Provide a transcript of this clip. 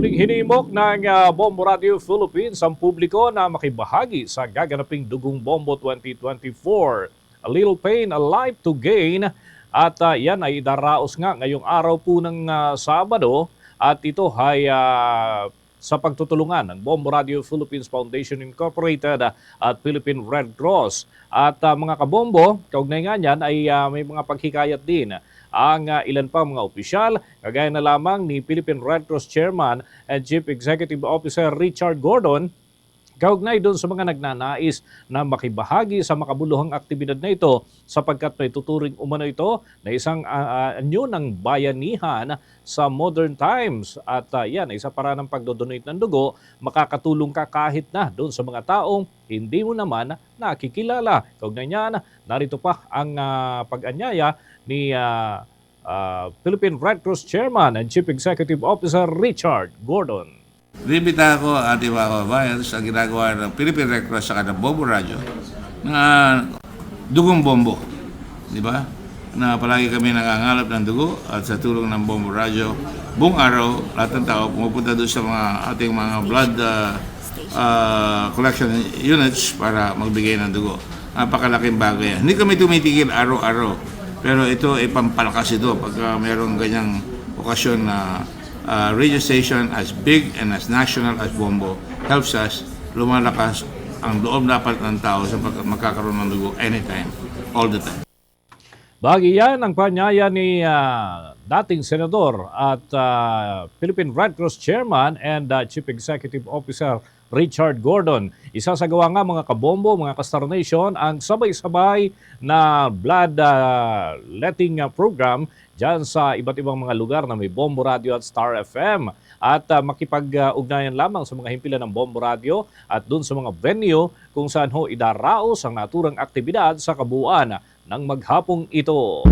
Muling hinimok ng Bombo Radio Philippines ang publiko na makibahagi sa gaganaping Dugong Bombo 2024. A little pain, a life to gain. At yan ay idaraos nga ngayong araw po ng Sabado. At ito ay sa pagtutulungan ng Bombo Radio Philippines Foundation Incorporated at Philippine Red Cross. At mga kabombo, kaugnay nga niyan ay may mga paghikayat din ang ilan pang mga opisyal, kagaya na lamang ni Philippine Red Cross Chairman and Chief Executive Officer Richard Gordon, kaugnay doon sa mga nagnanais na makibahagi sa makabuluhang aktibidad na ito sapagkat may tuturing umano ito na isang anyo ng bayanihan sa modern times. At yan, isa para ng pagdodonate ng dugo, makakatulong ka kahit na doon sa mga taong hindi mo naman nakikilala. Kaugnay niyan, narito pa ang pag-anyaya ni Philippine Red Cross Chairman and Chief Executive Officer Richard Gordon. Bibita ko ang ating mga kababayan sa ginagawa ng Philippine Red Cross sa kanang Bombo Radio na dugong bombo. Di ba? Na palagi kami nangangalap ng dugo at sa tulong ng Bombo Radio, buong araw, lahat ng tao pumupunta doon sa mga ating mga blood collection units para magbigay ng dugo. Napakalaking bagay. Hindi kami tumitigil araw-araw. Pero ito ay pampalakas ito pagka mayroong ganyang okasyon na radio station as big and as national as Bombo helps us lumalakas ang loob dapat ng tao sa magkakaroon ng dugo anytime, all the time. Bahagi yan ang panyaya ni dating Senador at Philippine Red Cross Chairman and Chief Executive Officer Richard Gordon. Isasagawa nga mga kabombo, mga ka-Star Nation, ang sabay-sabay na blood letting program dyan sa iba't ibang mga lugar na may Bombo Radio at Star FM. At makipag-ugnayan lamang sa mga himpilan ng Bombo Radio at dun sa mga venue kung saan ho idaraos ang naturang aktibidad sa kabuuan ng maghapong ito.